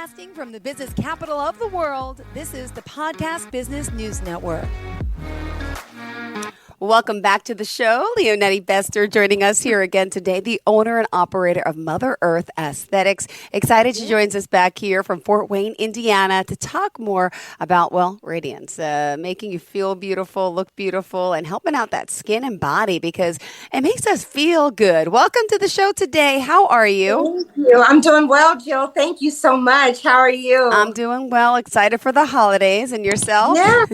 Broadcasting from the business capital of the world, this is the Podcast Business News Network. Welcome back to the show. Leonetti Bester joining us here again today, the owner and operator of Mother Earth Aesthetics. Excited she joins us back here from Fort Wayne, Indiana, to talk more about, radiance, making you feel beautiful, look beautiful, and helping out that skin and body because it makes us feel good. Welcome to the show today. How are you? Thank you. I'm doing well, Jill. Thank you so much. How are you? I'm doing well. Excited for the holidays. And yourself? Yeah.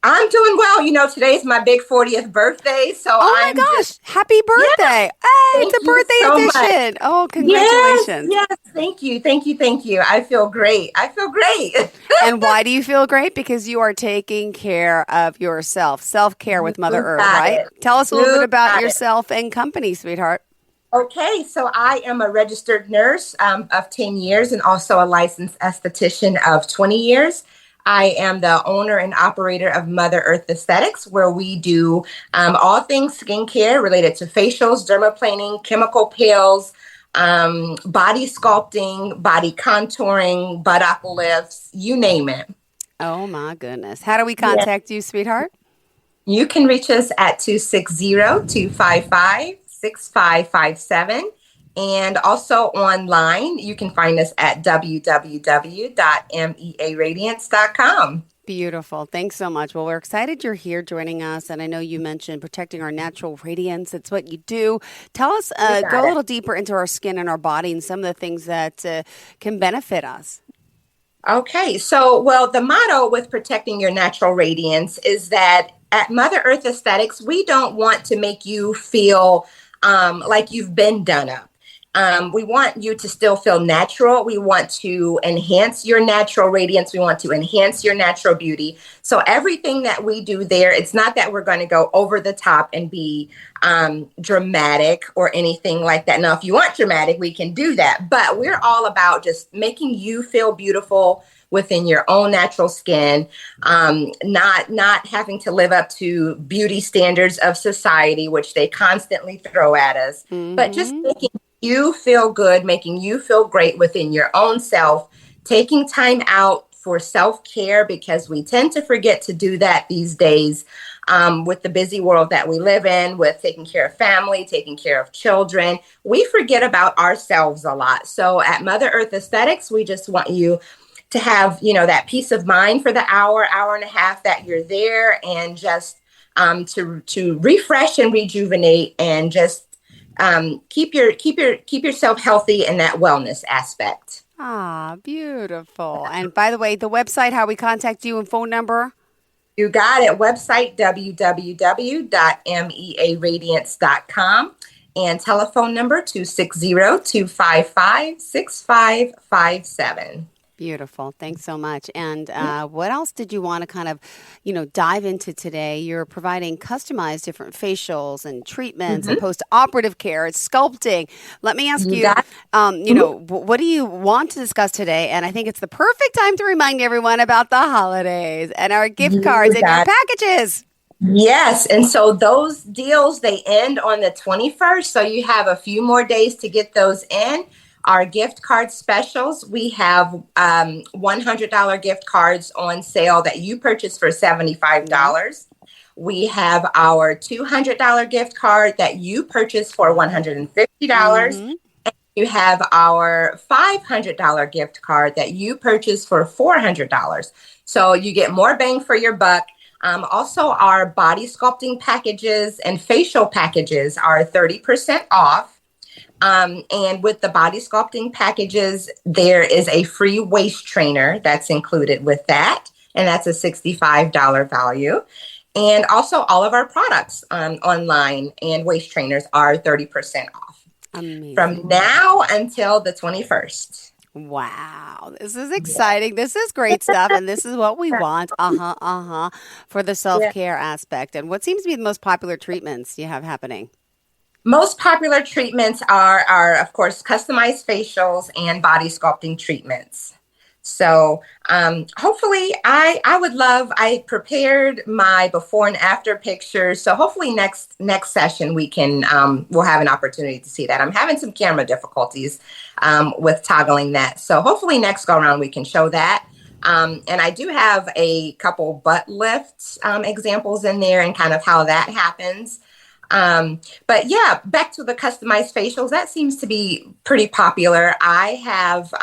I'm doing well. You know, today's my big 40th birthday. So my gosh. Happy birthday. Yeah. Hey, it's a birthday edition. Oh, congratulations. Yes. Thank you. I feel great. And why do you feel great? Because you are taking care of yourself. Self-care with Mother Earth, right? Tell us a little bit about yourself and company, sweetheart. Okay, so I am a registered nurse of 10 years and also a licensed esthetician of 20 years. I am the owner and operator of Mother Earth Aesthetics, where we do all things skincare related to facials, dermaplaning, chemical peels, body sculpting, body contouring, buttock lifts, you name it. Oh, my goodness. How do we contact you, sweetheart? You can reach us at 260-255-6557. And also online, you can find us at www.mearadiance.com. Beautiful. Thanks so much. Well, we're excited you're here joining us. And I know you mentioned protecting our natural radiance. It's what you do. Tell us, go a little deeper into our skin and our body and some of the things that can benefit us. Okay. So, the motto with protecting your natural radiance is that at Mother Earth Aesthetics, we don't want to make you feel like you've been done up. We want you to still feel natural. We want to enhance your natural radiance. We want to enhance your natural beauty. So everything that we do there, it's not that we're going to go over the top and be dramatic or anything like that. Now, if you want dramatic, we can do that. But we're all about just making you feel beautiful within your own natural skin, not having to live up to beauty standards of society, which they constantly throw at us, but just making you feel good, making you feel great within your own self, taking time out for self-care because we tend to forget to do that these days with the busy world that we live in, with taking care of family, taking care of children. We forget about ourselves a lot. So at Mother Earth Aesthetics, we just want you to have, that peace of mind for the hour and a half that you're there and just to refresh and rejuvenate and just keep yourself healthy in that wellness aspect. Ah, beautiful. And by the way, the website, how we contact you and phone number? You got it. Website, www.mearadiance.com and telephone number 260-255-6557. Beautiful. Thanks so much. And what else did you want to kind of, dive into today? You're providing customized different facials and treatments and post-operative care, sculpting. Let me ask you, what do you want to discuss today? And I think it's the perfect time to remind everyone about the holidays and our gift cards and your packages. Yes. And so those deals, they end on the 21st. So you have a few more days to get those in. Our gift card specials, we have $100 gift cards on sale that you purchase for $75. We have our $200 gift card that you purchase for $150. And you have our $500 gift card that you purchase for $400. So you get more bang for your buck. Also, our body sculpting packages and facial packages are 30% off. And with the body sculpting packages, there is a free waist trainer that's included with that. And that's a $65 value. And also all of our products online and waist trainers are 30% off. Amazing. From now until the 21st. Wow. This is exciting. This is great stuff. And this is what we want. For the self-care aspect. And what seems to be the most popular treatments you have happening? Most popular treatments are, of course, customized facials and body sculpting treatments. So hopefully I prepared my before and after pictures. So hopefully next session we'll have an opportunity to see that. I'm having some camera difficulties with toggling that. So hopefully next go around we can show that. And I do have a couple butt lifts examples in there and kind of how that happens. But yeah, back to the customized facials, that seems to be pretty popular. I have,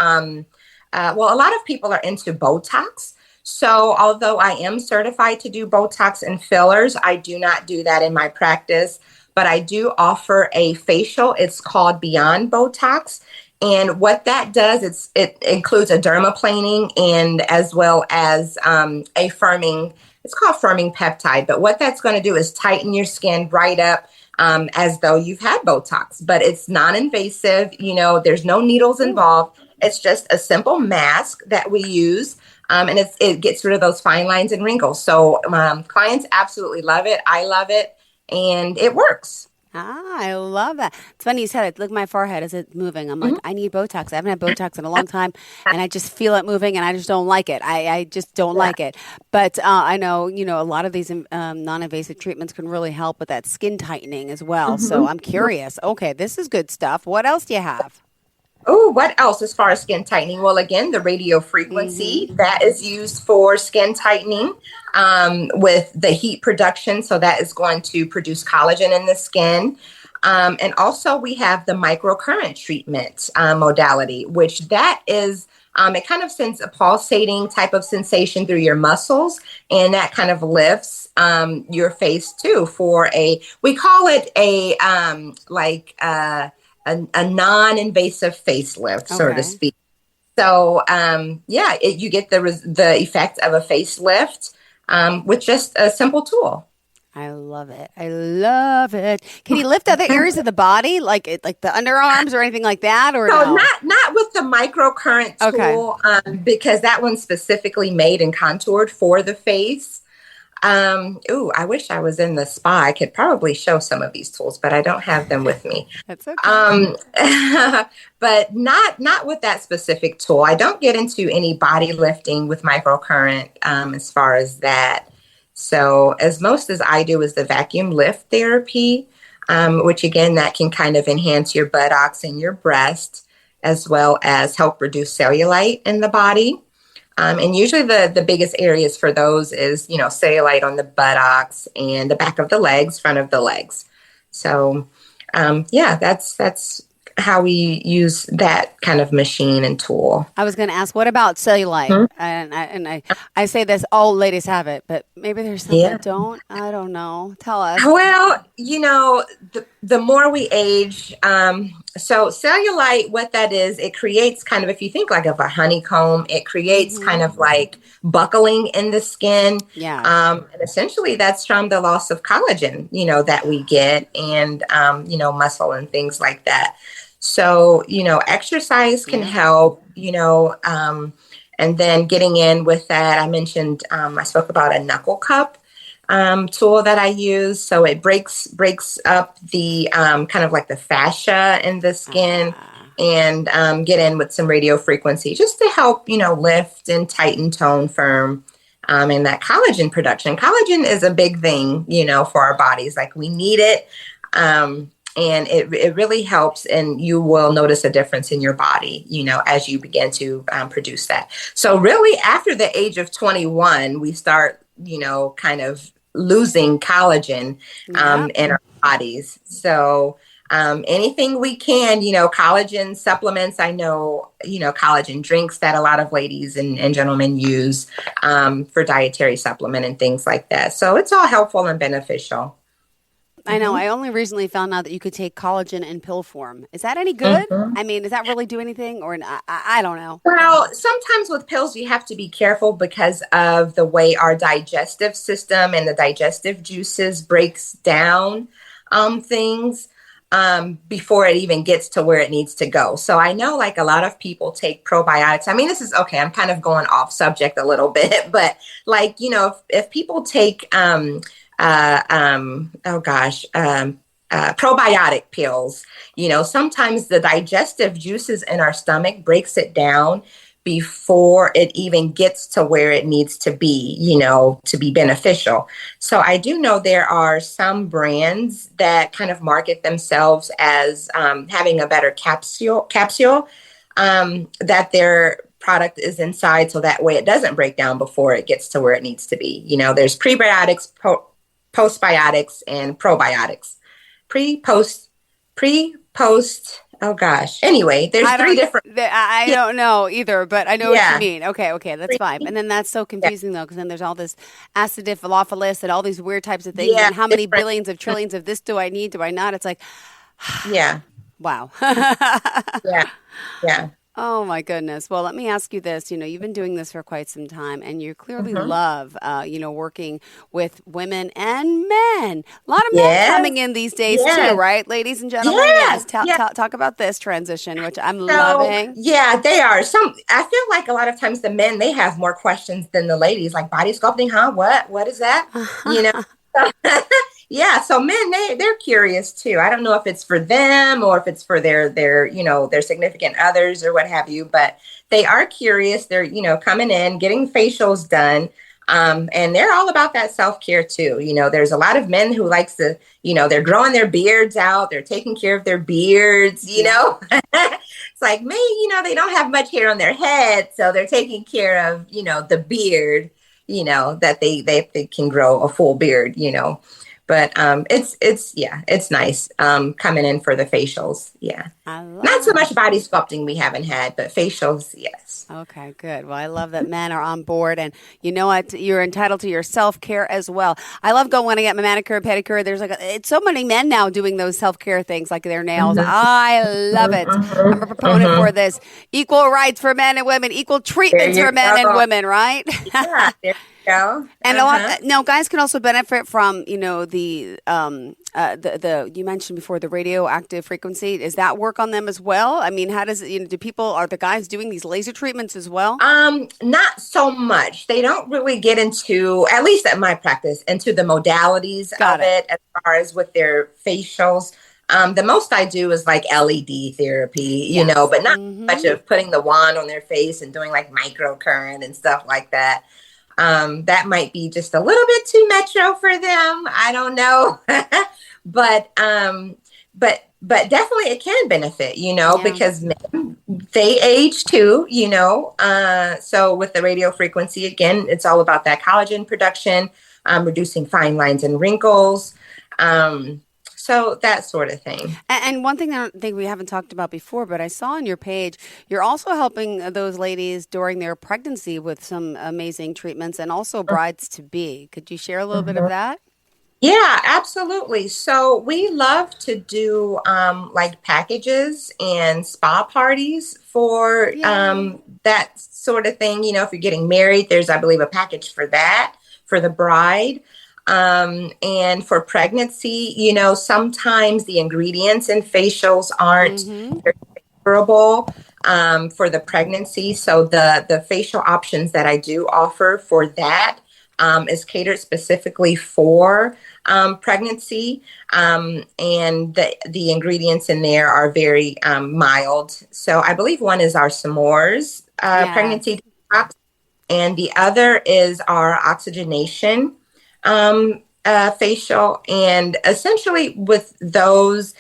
a lot of people are into Botox. So although I am certified to do Botox and fillers, I do not do that in my practice, but I do offer a facial. It's called Beyond Botox. And what that does, it includes a dermaplaning and as well as a firming. It's called firming peptide. But what that's going to do is tighten your skin right up as though you've had Botox. But it's non-invasive. There's no needles involved. It's just a simple mask that we use. And it gets rid of those fine lines and wrinkles. So clients absolutely love it. I love it. And it works. I love that. It's funny you said it. Look at my forehead. Is it moving? I'm like, I need Botox. I haven't had Botox in a long time, and I just feel it moving, and I just don't like it. I just don't like it. But I know, a lot of these non-invasive treatments can really help with that skin tightening as well. So I'm curious. Okay, this is good stuff. What else do you have? Oh, what else as far as skin tightening? Well, again, the radio frequency that is used for skin tightening with the heat production. So that is going to produce collagen in the skin. And also we have the microcurrent treatment modality, which that is, it kind of sends a pulsating type of sensation through your muscles. And that kind of lifts your face too we call it a non-invasive facelift, so to speak. So, you get the effect of a facelift with just a simple tool. I love it. I love it. Can you lift other areas of the body, like the underarms or anything like that, or so no? Not with the microcurrent tool, because that one's specifically made and contoured for the face. I wish I was in the spa. I could probably show some of these tools, but I don't have them with me. That's okay. But not with that specific tool. I don't get into any body lifting with microcurrent as far as that. So as most as I do is the vacuum lift therapy, which again, that can kind of enhance your buttocks and your breast, as well as help reduce cellulite in the body. And usually the biggest areas for those is, cellulite on the buttocks and the back of the legs, front of the legs. So, that's how we use that kind of machine and tool. I was going to ask, what about cellulite? And I say this, all ladies have it, but maybe there's some that don't. I don't know. Tell us. Well, the more we age, so cellulite, what that is, it creates kind of, if you think like of a honeycomb, it creates kind of like buckling in the skin. Yeah. And essentially that's from the loss of collagen, that we get and, muscle and things like that. So, exercise can help, and then getting in with that, I mentioned, I spoke about a knuckle cup tool that I use. So it breaks up the kind of like the fascia in the skin and get in with some radio frequency just to help, lift and tighten, tone, firm. And that collagen production. Collagen is a big thing, for our bodies. Like we need it. And it really helps, and you will notice a difference in your body, as you begin to produce that. So really, after the age of 21, we start, kind of losing collagen in our bodies. So anything we can, collagen supplements. I know, collagen drinks that a lot of ladies and gentlemen use for dietary supplement and things like that. So it's all helpful and beneficial. I know. I only recently found out that you could take collagen in pill form. Is that any good? I mean, does that really do anything? Or I don't know. Well, sometimes with pills, you have to be careful because of the way our digestive system and the digestive juices breaks down things before it even gets to where it needs to go. So I know like a lot of people take probiotics. I mean, this is okay. I'm kind of going off subject a little bit, but like, if people take probiotic pills, sometimes the digestive juices in our stomach breaks it down before it even gets to where it needs to be, to be beneficial. So I do know there are some brands that kind of market themselves as having a better capsule that their product is inside, so that way it doesn't break down before it gets to where it needs to be. There's prebiotics, postbiotics, and probiotics. Post. Oh gosh. Anyway, there's three different. I don't know either, but I know what you mean. Okay, that's fine. And then that's so confusing though, because then there's all this acidophilus and all these weird types of things. And how many billions of trillions of this do I need? Do I not? It's like, yeah. Wow. Yeah. Oh my goodness. Well, let me ask you this. You've been doing this for quite some time, and you clearly love, working with women and men. A lot of men coming in these days too, right, ladies and gentlemen? Yes. Talk about this transition, which I'm loving. Yeah, they are. I feel like a lot of times the men, they have more questions than the ladies, like body sculpting, huh? What is that? Yeah, so men, they're curious too. I don't know if it's for them or if it's for their significant others or what have you, but they are curious. They're, coming in, getting facials done. And they're all about that self-care too. There's a lot of men who likes to, they're growing their beards out. They're taking care of their beards, It's like me, they don't have much hair on their head. So they're taking care of, the beard, that they can grow a full beard, But it's nice coming in for the facials. Yeah. Not so much body sculpting we haven't had, but facials, yes. Okay, good. Well, I love that men are on board, and you know what? You're entitled to your self-care as well. I love going when I get my manicure and pedicure. There's it's so many men now doing those self-care things like their nails. I love it. I'm a proponent for this. Equal rights for men and women, equal treatments for men and women, right? Yeah, there you go. And a lot, now guys can also benefit from, the you mentioned before the radioactive frequency. Does that work on them as well? I mean, how does it, are the guys doing these laser treatments as well? Not so much. They don't really get into, at least at my practice, into the modalities of it as far as with their facials. The most I do is like LED therapy, but not much of putting the wand on their face and doing like microcurrent and stuff like that. That might be just a little bit too metro for them. I don't know. But definitely it can benefit, because men, they age too, so with the radio frequency, again, it's all about that collagen production, reducing fine lines and wrinkles. So that sort of thing. And one thing I don't think we haven't talked about before, but I saw on your page, you're also helping those ladies during their pregnancy with some amazing treatments and also brides-to-be. Could you share a little bit of that? Yeah, absolutely. So we love to do like packages and spa parties for that sort of thing. If you're getting married, there's, I believe, a package for that, for the bride. And for pregnancy, sometimes the ingredients in facials aren't very favorable for the pregnancy. So the facial options that I do offer for that is catered specifically for pregnancy. And the ingredients in there are very mild. So I believe one is our s'mores pregnancy detox, and the other is our oxygenation facial. And essentially with those,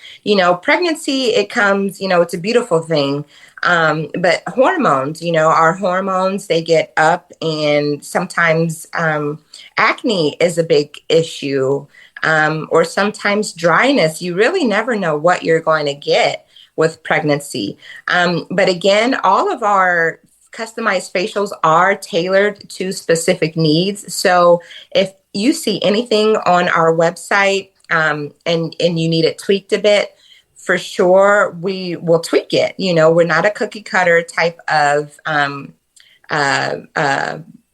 pregnancy, it comes, it's a beautiful thing. But hormones, our hormones, they get up, and sometimes acne is a big issue, or sometimes dryness. You really never know what you're going to get with pregnancy. But again, all of our customized facials are tailored to specific needs. So if you see anything on our website and you need it tweaked a bit, for sure we will tweak it. We're not a cookie cutter type of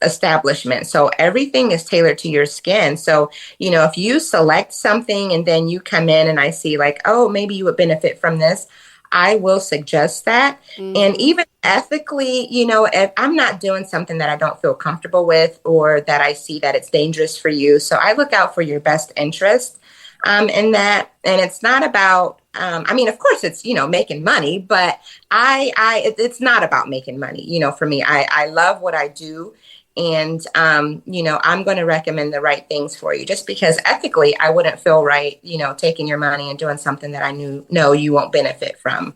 establishment. So everything is tailored to your skin. So, if you select something and then you come in and I see like, oh, maybe you would benefit from this, I will suggest that. And even ethically, if I'm not doing something that I don't feel comfortable with, or that I see that it's dangerous for you. So I look out for your best interest in that. And it's not about I mean, of course it's, making money, but it's not about making money. For me, I love what I do. And, I'm going to recommend the right things for you, just because ethically I wouldn't feel right, taking your money and doing something that I know you won't benefit from,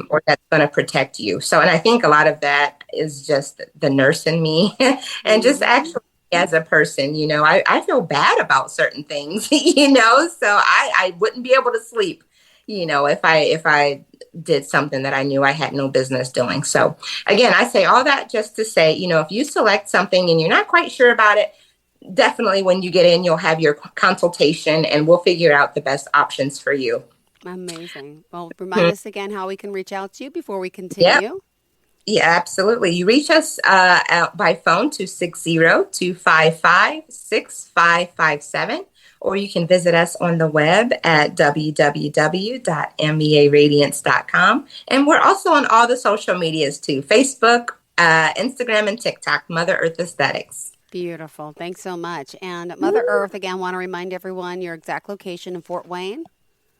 or that's going to protect you. So, and I think a lot of that is just the nurse in me and just actually as a person, I feel bad about certain things, so I wouldn't be able to sleep, if I did something that I knew I had no business doing. So again, I say all that just to say, if you select something and you're not quite sure about it, definitely when you get in, you'll have your consultation and we'll figure out the best options for you. Amazing. Well, remind us again how we can reach out to you before we continue. Yep. Yeah, absolutely. You reach us out by phone to 60255-6557, or you can visit us on the web at www.mearadiance.com. And we're also on all the social medias too, Facebook, Instagram, and TikTok, Mother Earth Aesthetics. Beautiful. Thanks so much. And Mother Earth, again, want to remind everyone your exact location in Fort Wayne.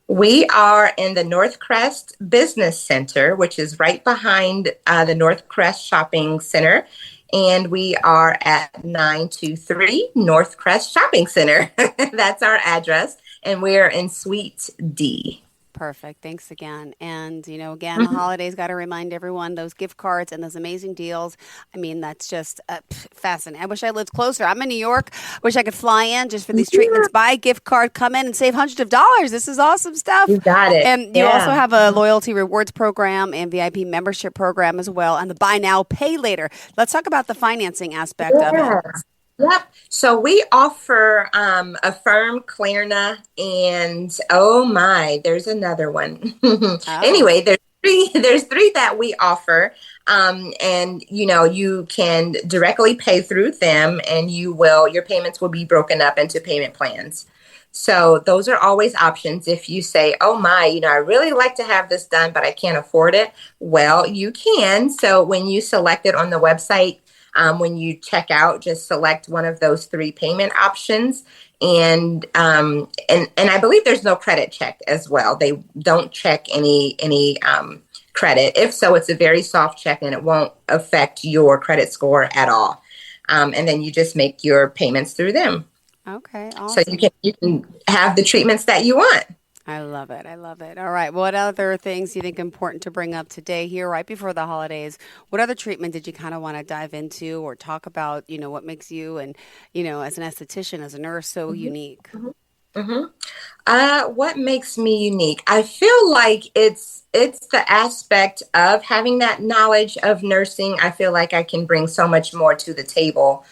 We are in the North Crest Business Center, which is right behind the North Crest Shopping Center. And we are at 923 North Crest Shopping Center. That's our address. And we're in Suite D. Perfect. Thanks again. And, again, the holidays got to remind everyone those gift cards and those amazing deals. I mean, that's just fascinating. I wish I lived closer. I'm in New York. Wish I could fly in just for these treatments. Buy a gift card, come in and save hundreds of dollars. This is awesome stuff. You got it. And you also have a loyalty rewards program and VIP membership program as well. And the buy now, pay later. Let's talk about the financing aspect of it. Yep. So we offer Affirm, Klarna, and there's another one. Anyway, there's three that we offer. And you can directly pay through them, and your payments will be broken up into payment plans. So those are always options. If you say, I really like to have this done, but I can't afford it. Well, you can. So when you select it on the website, when you check out, just select one of those three payment options. And I believe there's no credit check as well. They don't check any credit. If so, it's a very soft check and it won't affect your credit score at all. And then you just make your payments through them. Okay, awesome. So you can have the treatments that you want. I love it. I love it. All right. What other things you think important to bring up today here right before the holidays? What other treatment did you kind of want to dive into or talk about, what makes you and, as an esthetician, as a nurse, so unique? What makes me unique? I feel like it's the aspect of having that knowledge of nursing. I feel like I can bring so much more to the table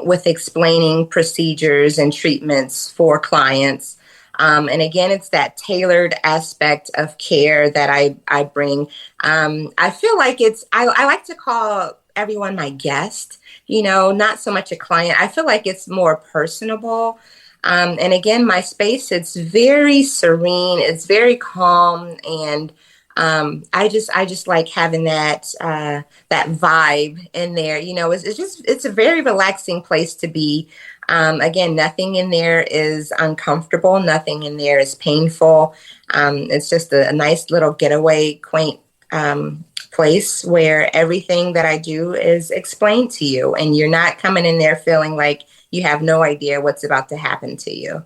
with explaining procedures and treatments for clients. And again, it's that tailored aspect of care that I bring. I feel like I like to call everyone my guest, not so much a client. I feel like it's more personable. And again, my space, it's very serene. It's very calm. And I just like having that vibe in there. It's a very relaxing place to be. Again, nothing in there is uncomfortable. Nothing in there is painful. It's just a nice little getaway, quaint place where everything that I do is explained to you, and you're not coming in there feeling like you have no idea what's about to happen to you.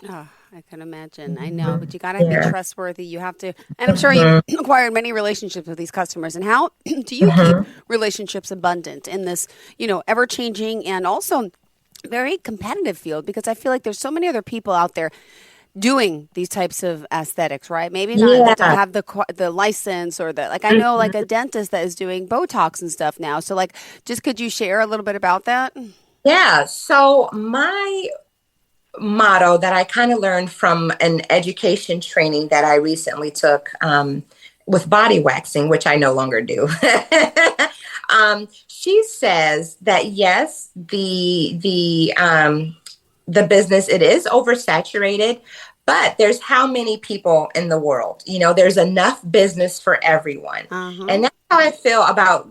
Oh, I can imagine. I know, but you got to be trustworthy. You have to, and I'm sure you've acquired many relationships with these customers. And how do you keep relationships abundant in this, ever-changing and also very competitive field? Because I feel like there's so many other people out there doing these types of aesthetics, right? Maybe not to have the license or I know like a dentist that is doing Botox and stuff now. So just could you share a little bit about that? Yeah. So my motto that I kind of learned from an education training that I recently took with body waxing, which I no longer do. She says that yes, the business, it is oversaturated, but there's how many people in the world, there's enough business for everyone. And that's how I feel about,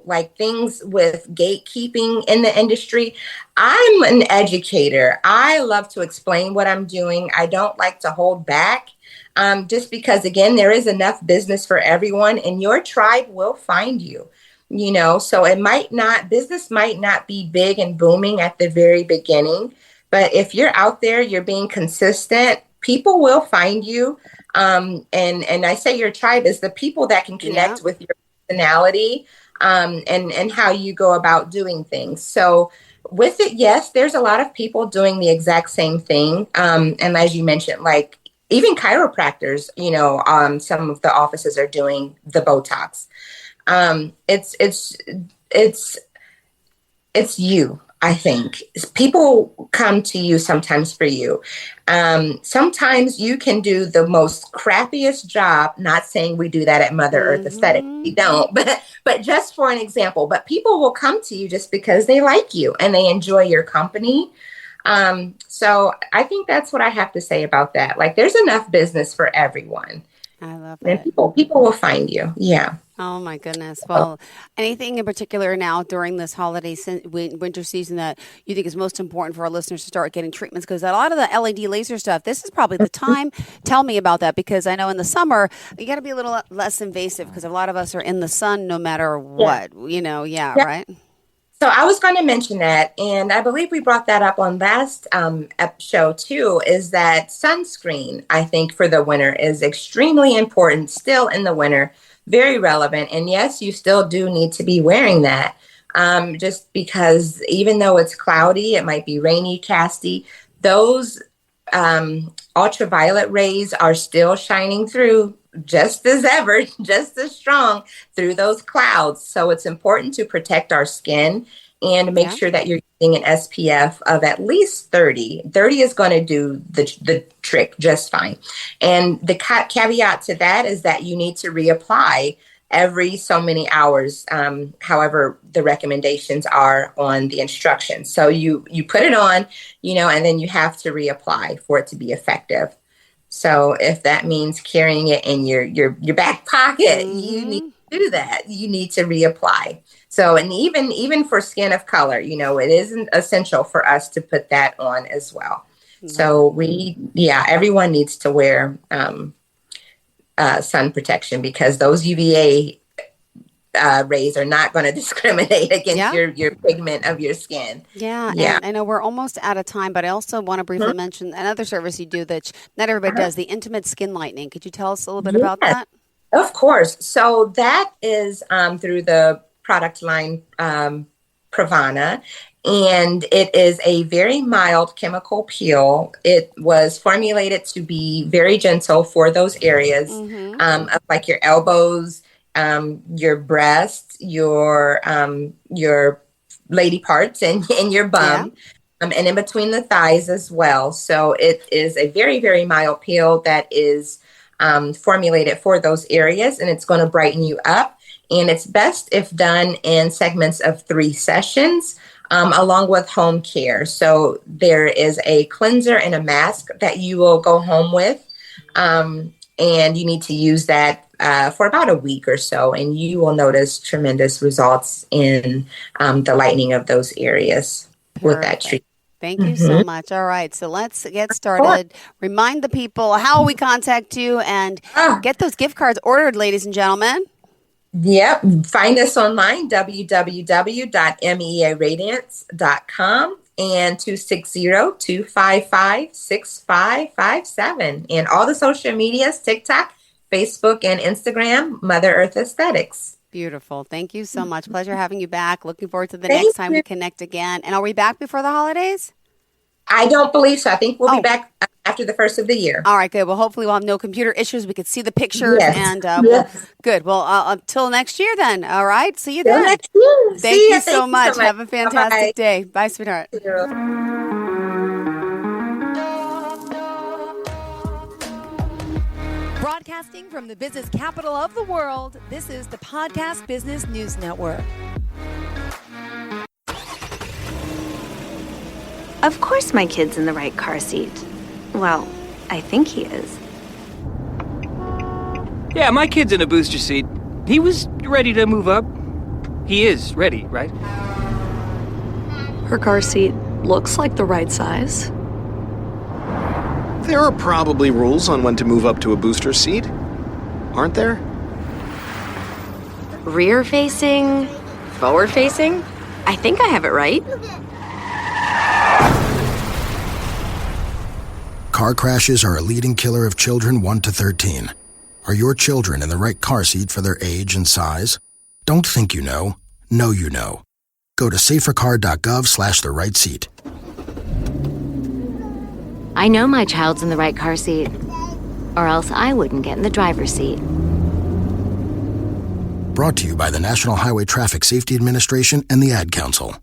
like things with gatekeeping in the industry. I'm an educator. I love to explain what I'm doing. I don't like to hold back. just because, again, there is enough business for everyone, and your tribe will find you. So business might not be big and booming at the very beginning, but if you're out there, you're being consistent, people will find you. And I say your tribe is the people that can connect with your personality, and how you go about doing things. So with it, yes, there's a lot of people doing the exact same thing. And as you mentioned, like even chiropractors, some of the offices are doing the Botox. It's you. I think people come to you sometimes for you. Sometimes you can do the most crappiest job. Not saying we do that at Mother Earth Aesthetics. We don't, but just for an example. But people will come to you just because they like you and they enjoy your company. So I think that's what I have to say about that. Like, there's enough business for everyone. I love And it. people will find you. Yeah. Oh my goodness. Well, anything in particular now during this holiday winter season that you think is most important for our listeners to start getting treatments? Because a lot of the LED laser stuff, this is probably the time. Tell me about that, because I know in the summer you got to be a little less invasive because a lot of us are in the sun no matter what, right? So I was going to mention that, and I believe we brought that up on last show too, is that sunscreen, I think, for the winter is extremely important still in the winter, very relevant. And yes, you still do need to be wearing that, just because even though it's cloudy, it might be rainy, casty, those ultraviolet rays are still shining through just as ever, just as strong through those clouds. So it's important to protect our skin and make sure that you're using an SPF of at least 30. 30 is going to do the trick just fine. And the caveat to that is that you need to reapply every so many hours, however the recommendations are on the instructions. So you put it on, and then you have to reapply for it to be effective. So if that means carrying it in your back pocket, you need to do that. You need to reapply. So, and even for skin of color, it isn't essential for us to put that on as well. So everyone needs to wear sun protection, because those UVA rays are not going to discriminate against your pigment of your skin. Yeah. And I know we're almost out of time, but I also want to briefly mention another service you do that not everybody does, the intimate skin lightening. Could you tell us a little bit about that? Of course. So that is through the product line Pravana, and it is a very mild chemical peel. It was formulated to be very gentle for those areas, like your elbows, your breast, your lady parts, and your bum, and in between the thighs as well. So it is a very, very mild peel that is formulated for those areas, and it's going to brighten you up. And it's best if done in segments of 3 sessions, along with home care. So there is a cleanser and a mask that you will go home with, and you need to use that for about a week or so, and you will notice tremendous results in the lightening of those areas with that treatment. Thank you so much. All right, so let's get started. Remind the people how we contact you and get those gift cards ordered, ladies and gentlemen. Yep. Find us online, www.mearadiance.com, and 260-255-6557. And all the social medias, TikTok, Facebook, and Instagram, Mother Earth Aesthetics. Beautiful. Thank you so much. Pleasure having you back. Looking forward to the next time we connect again. And are we back before the holidays? I don't believe so. I think we'll be back after the first of the year. All right, good. Well, hopefully we'll have no computer issues. We could see the pictures. And good. Well, until next year then. All right. See you then. Next year. Thank you so much. Have a fantastic day. Bye, sweetheart. Broadcasting from the business capital of the world, this is the Podcast Business News Network. Of course my kid's in the right car seat. Well, I think he is. Yeah, my kid's in a booster seat. He was ready to move up. He is ready, right? Her car seat looks like the right size. There are probably rules on when to move up to a booster seat, aren't there? Rear facing, forward facing? I think I have it right. Car crashes are a leading killer of children 1 to 13. Are your children in the right car seat for their age and size? Don't think you know you know. Go to safercar.gov/the right seat. I know my child's in the right car seat, or else I wouldn't get in the driver's seat. Brought to you by the National Highway Traffic Safety Administration and the Ad Council.